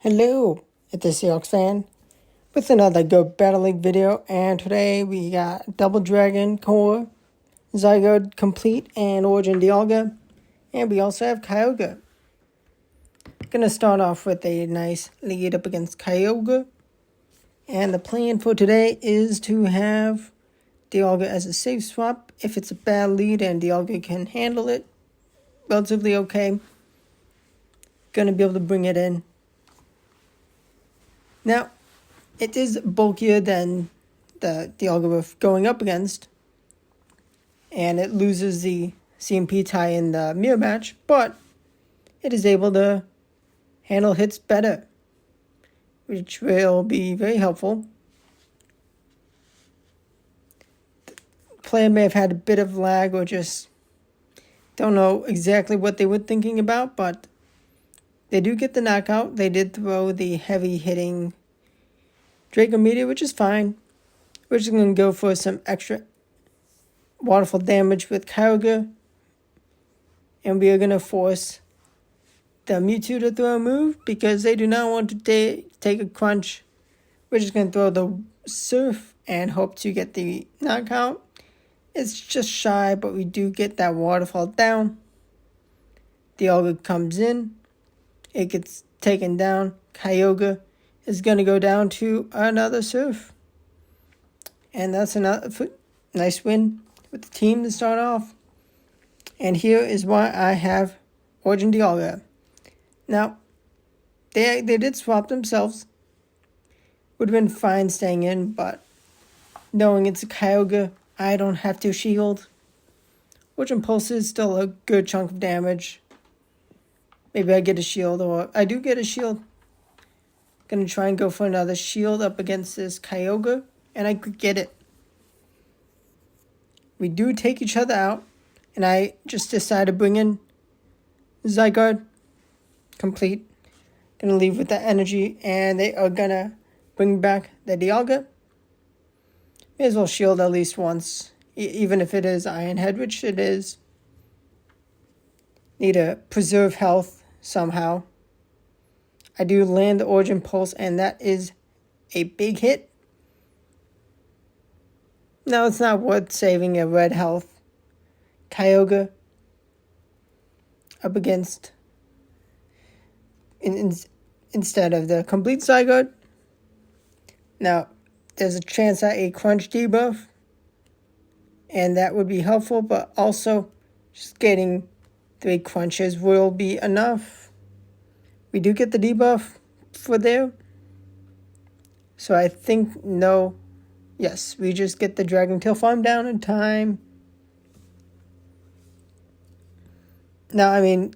Hello, it's the SeahawksFan with another Go Battle League video, and today we got Double Dragon Core, Zygote Complete, and Origin Dialga, and we also have Dialga. Gonna start off with a nice lead up against Dialga, and the plan for today is to have Dialga as a safe swap. If it's a bad lead and Dialga can handle it relatively okay, gonna be able to bring it in. Now, it is bulkier than the Dialga we're going up against, and it loses the CMP tie in the mirror match, but it is able to handle hits better, which will be very helpful. The player may have had a bit of lag or just don't know exactly what they were thinking about, but they do get the knockout. They did throw the heavy hitting Draco Meteor, which is fine. We're just going to go for some extra waterfall damage with Dialga, and we are going to force the Mewtwo to throw a move because they do not want to take a crunch. We're just going to throw the Surf and hope to get the knockout. It's just shy, but we do get that waterfall down. Dialga comes in. It gets taken down. Dialga is going to go down to another Surf. And that's another nice win with the team to start off. And here is why I have Origin Dialga. Now, they did swap themselves. Would have been fine staying in, but knowing it's a Dialga, I don't have to shield. Origin Pulse is still a good chunk of damage. Maybe I get a shield, or I do get a shield. Gonna try and go for another shield up against this Dialga, and I could get it. We do take each other out, and I just decided to bring in Zygote Complete. Gonna leave with that energy, and they are gonna bring back the Dialga. May as well shield at least once, even if it is Iron Head, which it is. Need to preserve health somehow. I do land the Origin Pulse, and that is a big hit. No, it's not worth saving a red health Dialga up against instead of the complete Zygote. Now, there's a chance at a crunch debuff, and that would be helpful, but also just getting 3 crunches will be enough. We do get the debuff for there. So I think no. Yes, we just get the Dragon Tail farm down in time. Now, I mean,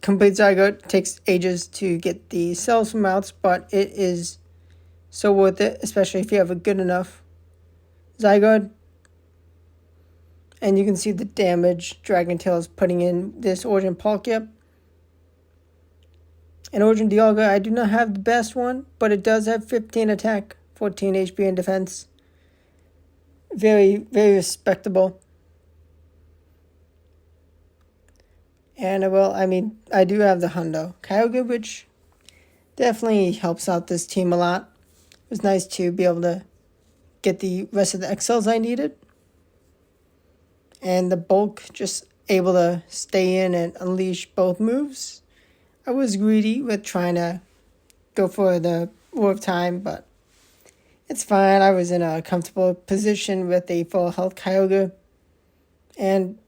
complete Zygote takes ages to get the cells from mouths, but it is so worth it, especially if you have a good enough Zygote. And you can see the damage Dragon Tail is putting in this Origin Palkia. And Origin Dialga, I do not have the best one, but it does have 15 attack, 14 HP and defense. Very, very respectable. And, well, I mean, I do have the Hundo Dialga, which definitely helps out this team a lot. It was nice to be able to get the rest of the XLs I needed. And the bulk just able to stay in and unleash both moves. I was greedy with trying to go for the War of Time, but it's fine. I was in a comfortable position with a full health Dialga and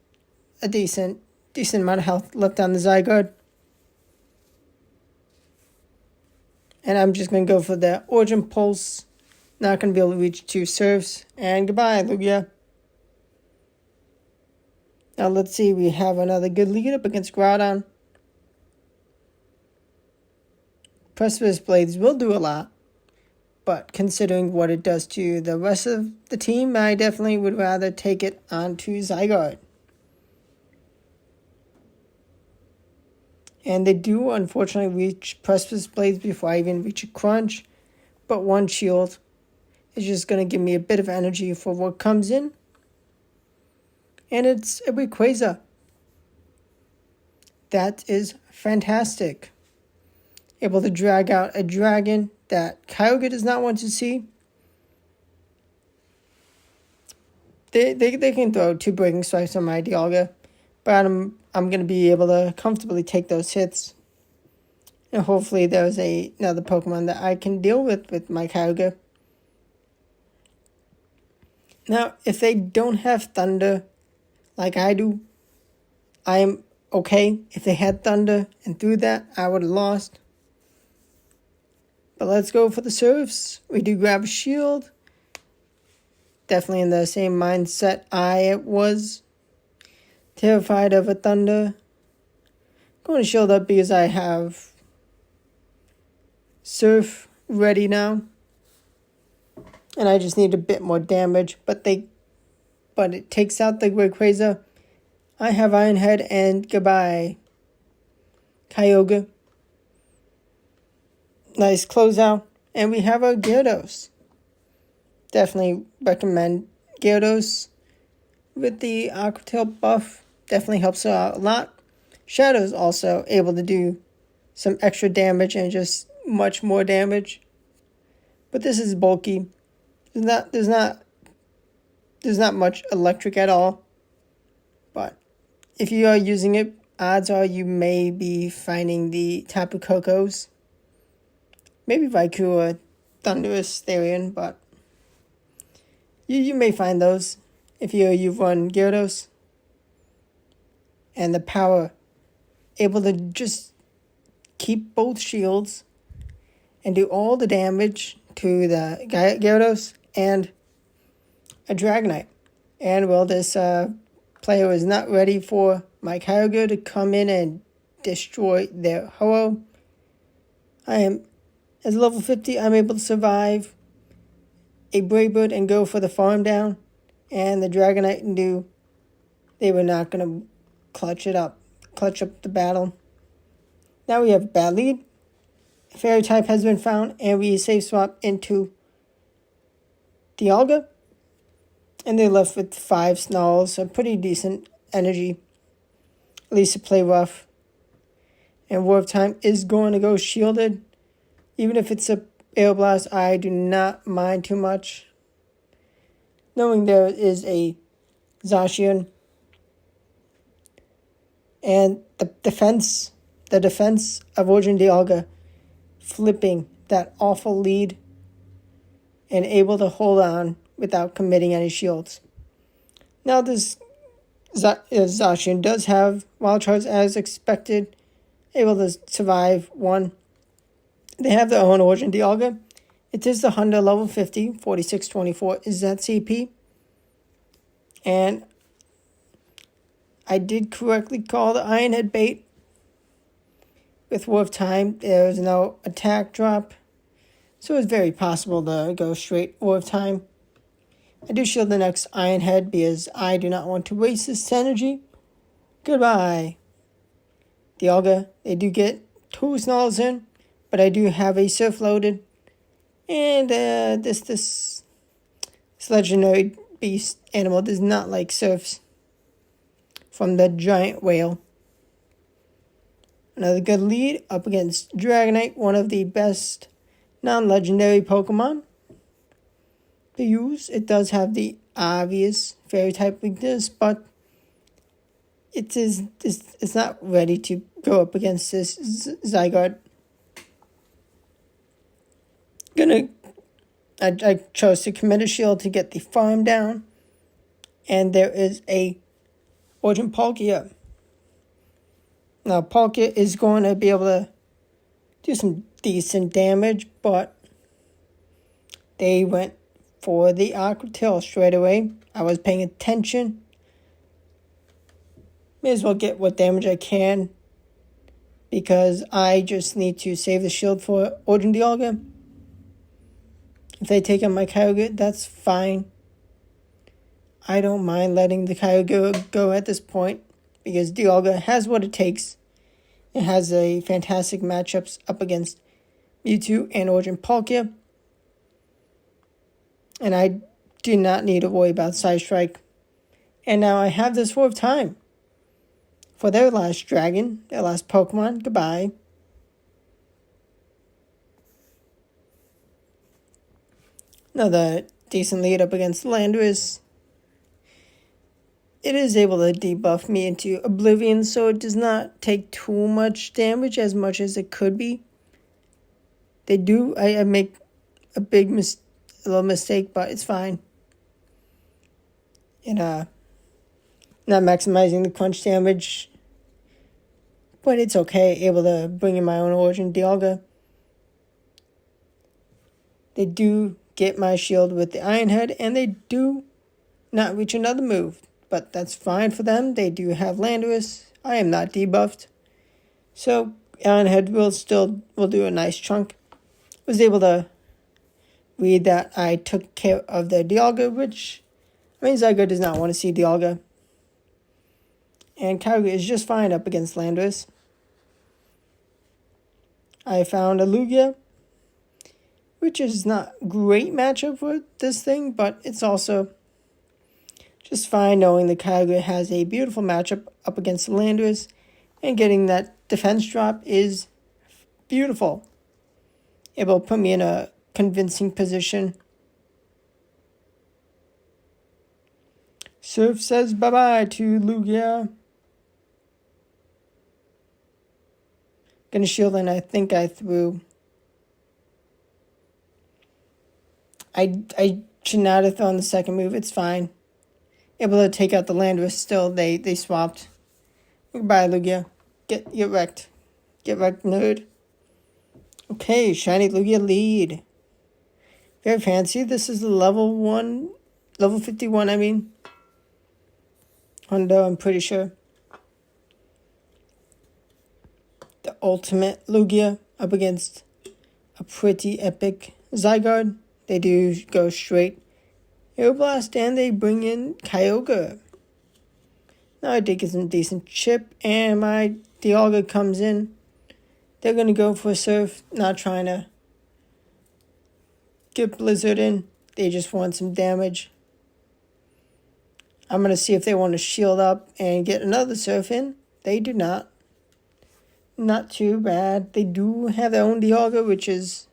a decent amount of health left on the Zygote. And I'm just going to go for the Origin Pulse. Not going to be able to reach 2 serves. And goodbye, Lugia. Now let's see. We have another good lead up against Groudon. Precipice Blades will do a lot, but considering what it does to the rest of the team, I definitely would rather take it onto Zygote. And they do, unfortunately, reach Precipice Blades before I even reach a crunch, but one shield is just going to give me a bit of energy for what comes in. And it's a Rayquaza. That is fantastic. able to drag out a dragon that Kyogre does not want to see. They can throw 2 Breaking Strikes on my Dialga, but I'm going to be able to comfortably take those hits. And hopefully there's another Pokemon that I can deal with my Kyogre. Now, if they don't have Thunder like I do, I am okay. If they had Thunder and through that, I would have lost. But let's go for the serves. We do grab a shield. Definitely in the same mindset I was. Terrified of a Thunder. Going to shield up because I have Surf ready now. And I just need a bit more damage. But it takes out the Rayquaza. I have Iron Head and goodbye, Kyogre. Nice closeout. And we have our Gyarados. Definitely recommend Gyarados with the Aqua Tail buff. Definitely helps out a lot. Shadow's also able to do some extra damage and just much more damage. But this is bulky. There's not much electric at all. But if you are using it, odds are you may be finding the Tapu Kokos. Maybe Raikou or Thundurus Therian, but you may find those if you've run Gyarados. And the power, able to just keep both shields and do all the damage to the Gyarados and a Dragonite. And well, this player is not ready for my Kyogre to come in and destroy their Ho-Oh. As level 50, I'm able to survive a Brave Bird and go for the farm down. And the Dragonite knew they were not going to clutch up the battle. Now we have a bad lead. Fairy type has been found, and we safe swap into Dialga. And they're left with 5 Snarls, so pretty decent energy, at least to play rough. And War of Time is going to go shielded. Even if it's a Air Blast, I do not mind too much. Knowing there is a Zacian. And the defense of Origin Dialga flipping that awful lead and able to hold on without committing any shields. Now this Zacian does have Wild Charge as expected, able to survive 1. They have their own Origin Dialga. It is the Honda level 50, 4624 is that CP. And I did correctly call the Iron Head bait. With War of Time, there is no attack drop. So it's very possible to go straight War of Time. I do shield the next Iron Head because I do not want to waste this energy. Goodbye. Dialga, they do get 2 Snarls in, but I do have a Surf loaded. And this legendary beast animal does not like Surfs from the giant whale. Another good lead up against Dragonite, one of the best non-legendary Pokemon to use. It does have the obvious fairy type weakness, but it's not ready to go up against this Zygarde. I chose to commit a shield to get the farm down, and there is a Origin Palkia. Now, Palkia is going to be able to do some decent damage, but they went for the Aqua Tail straight away. I was paying attention. May as well get what damage I can, because I just need to save the shield for Origin Dialga. If they take on my Kyogre, that's fine. I don't mind letting the Kyogre go at this point, because Dialga has what it takes. It has a fantastic matchups up against Mewtwo and Origin Palkia. And I do not need to worry about Side Strike. And now I have this War of Time for their last dragon, their last Pokemon. Goodbye. Another decent lead up against Landorus. It is able to debuff me into Oblivion, so it does not take too much damage as much as it could be. They do, I make a little mistake, but it's fine. And not maximizing the crunch damage, but it's okay. Able to bring in my own Origin Dialga. They do get my shield with the Iron Head, and they do not reach another move. But that's fine for them. They do have Landorus. I am not debuffed. So Iron Head will do a nice chunk. Was able to read that I took care of the Dialga, which means Zygarde does not want to see Dialga. And Kyogre is just fine up against Landorus. I found a Lugia, which is not a great matchup for this thing, but it's also just fine knowing the Kyogre has a beautiful matchup up against Landorus, and getting that defense drop is beautiful. Able to put me in a convincing position. Surf says bye-bye to Lugia. Gonna shield, and I think I threw. I should not have thrown the second move. It's fine. Able to take out the Landorus still. They swapped. Goodbye, Lugia. Get wrecked. Get wrecked, nerd. Okay, shiny Lugia lead. Very fancy. This is the level 51, I mean. Hondo, I'm pretty sure. The ultimate Lugia up against a pretty epic Zygarde. They do go straight Aeroblast, and they bring in Kyogre. Now I did get some decent chip, and my Dialga comes in. They're going to go for a Surf, not trying to get Blizzard in. They just want some damage. I'm going to see if they want to shield up and get another Surf in. They do not. Not too bad. They do have their own Dialga, which is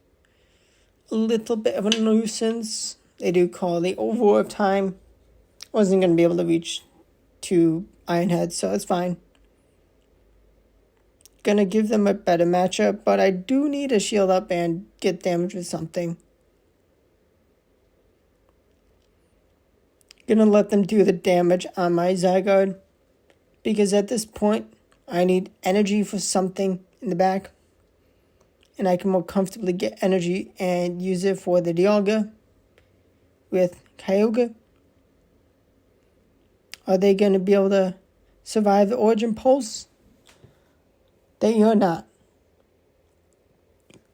a little bit of a nuisance. They do call the over time. Wasn't going to be able to reach to Iron Head, so it's fine. Gonna give them a better matchup, but I do need to shield up and get damage with something. Gonna let them do the damage on my Zygarde, because at this point, I need energy for something in the back. And I can more comfortably get energy and use it for the Dialga with Kyogre. Are they going to be able to survive the Origin Pulse? They are not.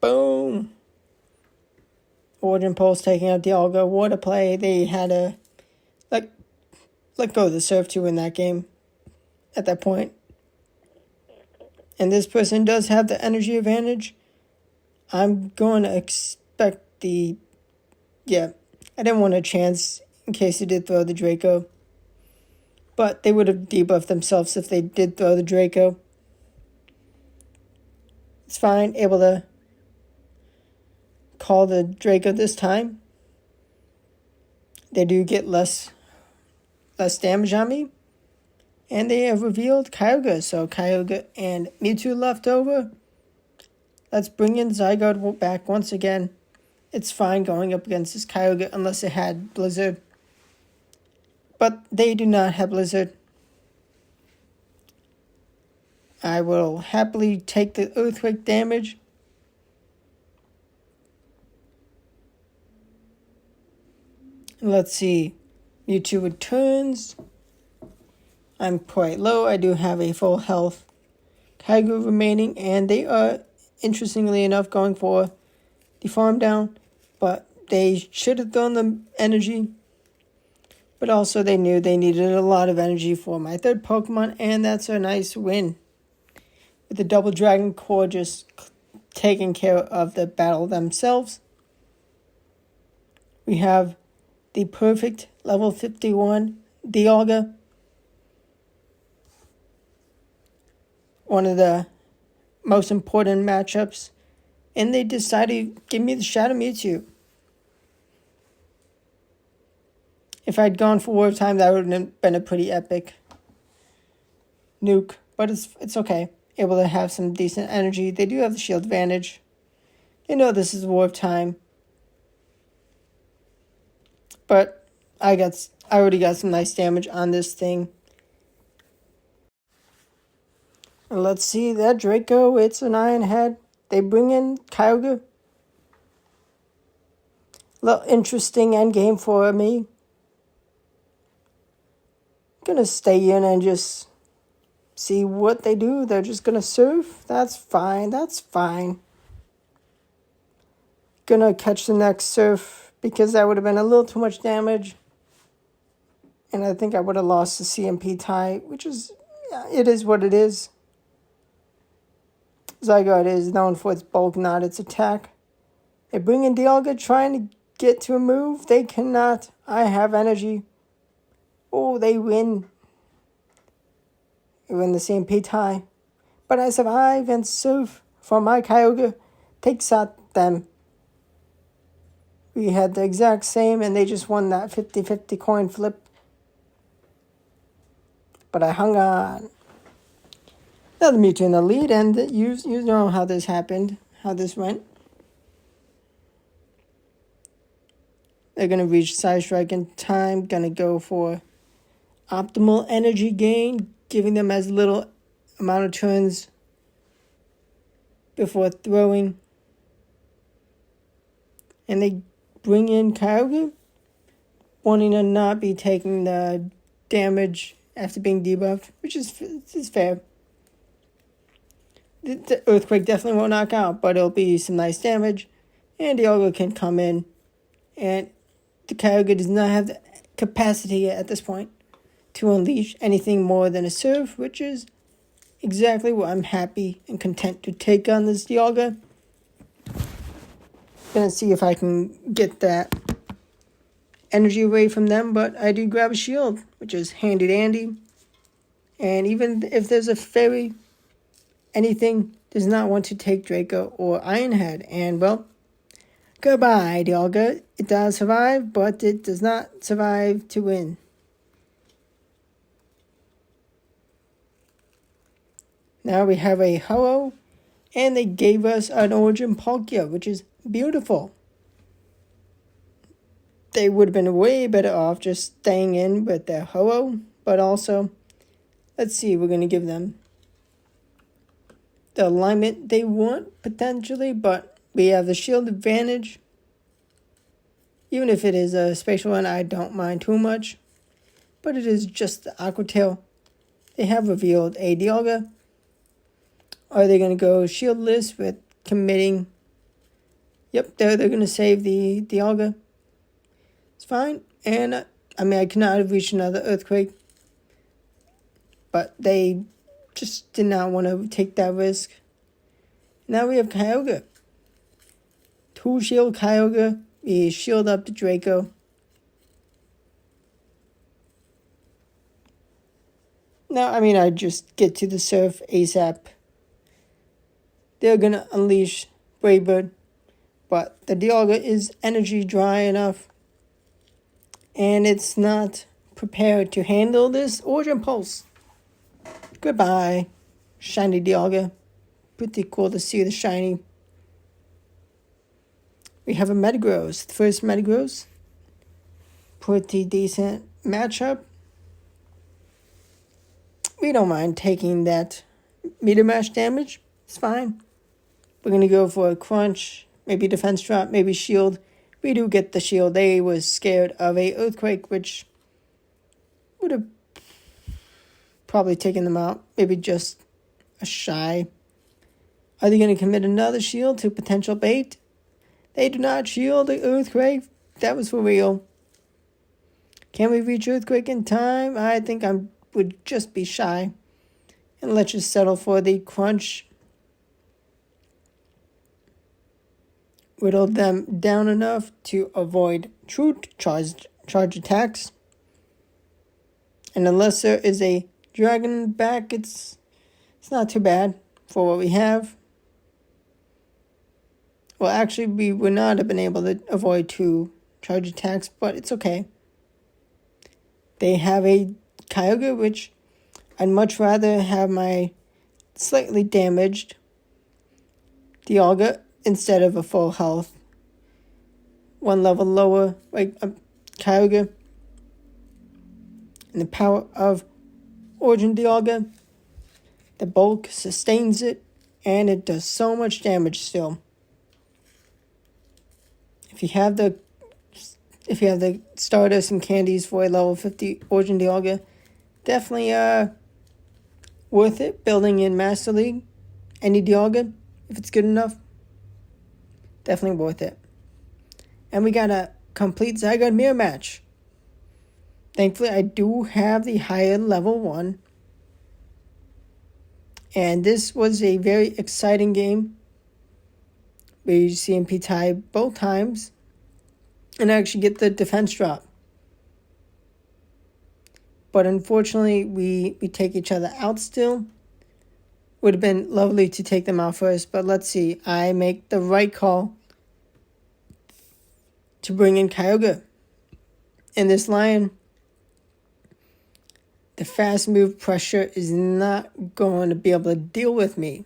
Boom. Origin Pulse taking out Dialga. What a play. They had to let go of the Surf to win that game at that point. And this person does have the energy advantage. I'm going to expect I didn't want a chance in case he did throw the Draco. But they would have debuffed themselves if they did throw the Draco. It's fine. Able to call the Draco this time. They do get less damage on me. And they have revealed Kyogre. So Kyogre and Mewtwo left over. Let's bring in Zygarde back once again. It's fine going up against this Kyogre unless it had Blizzard. But they do not have Blizzard. I will happily take the Earthquake damage. Let's see. Mewtwo returns. I'm quite low. I do have a full health Kyogre remaining, and they are, interestingly enough, going for the farm down. But they should have thrown the energy. But also they knew they needed a lot of energy for my third Pokemon, and that's a nice win. With the Double Dragon Core just taking care of the battle themselves. We have the perfect level 51 Dialga. One of the most important matchups. And they decided to give me the Shadow Mewtwo. If I'd gone for War of Time, that would have been a pretty epic nuke. But it's okay. Able to have some decent energy. They do have the shield advantage. They know this is War of Time. But I already got some nice damage on this thing. And let's see that Draco. It's an Iron Head. They bring in Kyogre. Little interesting endgame for me. Gonna stay in and just see what they do. They're just gonna surf. That's fine. That's fine. Gonna catch the next surf because that would have been a little too much damage. And I think I would have lost the CMP tie, which is, it is what it is. Zygarde is known for its bulk, not its attack. They bring in Dialga trying to get to a move. They cannot. I have energy. Oh, they win. They win the CMP tie. But I survive and surf for my Kyogre. Takes out them. We had the exact same and they just won that 50-50 coin flip. But I hung on. Another Mewtwo in the lead, and you know how this happened, how this went. They're going to reach Side Strike in time, going to go for optimal energy gain, giving them as little amount of turns before throwing. And they bring in Kyogre, wanting to not be taking the damage after being debuffed, which is fair. The Earthquake definitely won't knock out, but it'll be some nice damage. And Dialga can come in. And the Kyogre does not have the capacity at this point to unleash anything more than a Surf, which is exactly what I'm happy and content to take on this Dialga. Gonna see if I can get that energy away from them, but I do grab a shield, which is handy dandy. And even if there's a fairy, anything does not want to take Draco or Ironhead. And, well, goodbye, Dialga. It does survive, but it does not survive to win. Now we have a Ho-Oh, and they gave us an Origin Palkia, which is beautiful. They would have been way better off just staying in with their Ho-Oh, but also, let's see, we're going to give them the alignment they want, potentially, but we have the shield advantage. Even if it is a spatial one, I don't mind too much. But it is just the Aqua Tail. They have revealed a Dialga. Are they going to go shieldless with committing? Yep, they're going to save the Dialga. It's fine. And, I cannot have reached another Earthquake. But they just did not want to take that risk. Now we have Kyogre. 2-shield Kyogre. We shield up the Draco. Now, I just get to the surf ASAP. They're going to unleash Brave Bird. But the Dialga is energy dry enough. And it's not prepared to handle this Origin Pulse. Goodbye, shiny Dialga. Pretty cool to see the shiny. We have a Metagross. The first Metagross. Pretty decent matchup. We don't mind taking that meter mash damage. It's fine. We're going to go for a Crunch. Maybe Defense Drop. Maybe Shield. We do get the Shield. They was scared of a Earthquake, which would have probably taken them out. Maybe just a shy. Are they going to commit another shield to potential bait? They do not shield the Earthquake. That was for real. Can we reach Earthquake in time? I think I would just be shy. And let's just settle for the Crunch. Whittle them down enough to avoid true charge attacks. And unless there is a Dragon back, it's not too bad for what we have. Well, actually, we would not have been able to avoid 2 charge attacks, but it's okay. They have a Kyogre, which I'd much rather have my slightly damaged Dialga instead of a full health. One level lower, like a Kyogre. And the power of Origin Dialga, the bulk sustains it, and it does so much damage still. If you have the Stardust and candies for a level 50 Origin Dialga, definitely worth it building in Master League. Any Dialga, if it's good enough, definitely worth it. And we got a complete Zygarde mirror match. Thankfully, I do have the higher level 1. And this was a very exciting game. We CMP tie both times. And actually get the defense drop. But unfortunately, we take each other out still. Would have been lovely to take them out first. But let's see. I make the right call to bring in Kyogre. And this Lion, the fast move pressure is not going to be able to deal with me.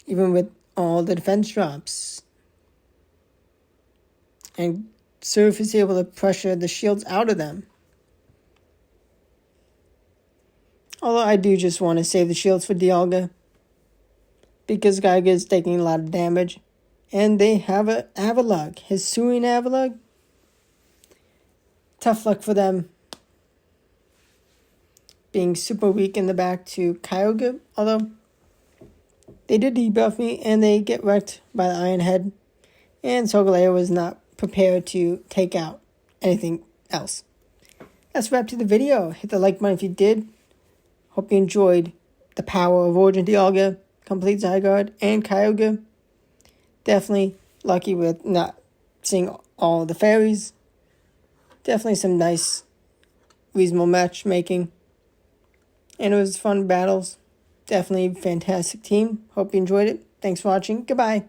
Even with all the defense drops. And Surf is able to pressure the shields out of them. Although I do just want to save the shields for Dialga. Because Geiger is taking a lot of damage. And they have a Avalugg. Hisuian Avalugg. Tough luck for them. Being super weak in the back to Kyogre. Although they did debuff me and they get wrecked by the Iron Head. And Solgaleo was not prepared to take out anything else. That's a wrap to the video. Hit the like button if you did. Hope you enjoyed the power of Origin Dialga, Complete Zygarde, and Kyogre. Definitely lucky with not seeing all the fairies. Definitely some nice, reasonable matchmaking. And it was fun battles. Definitely a fantastic team. Hope you enjoyed it. Thanks for watching. Goodbye.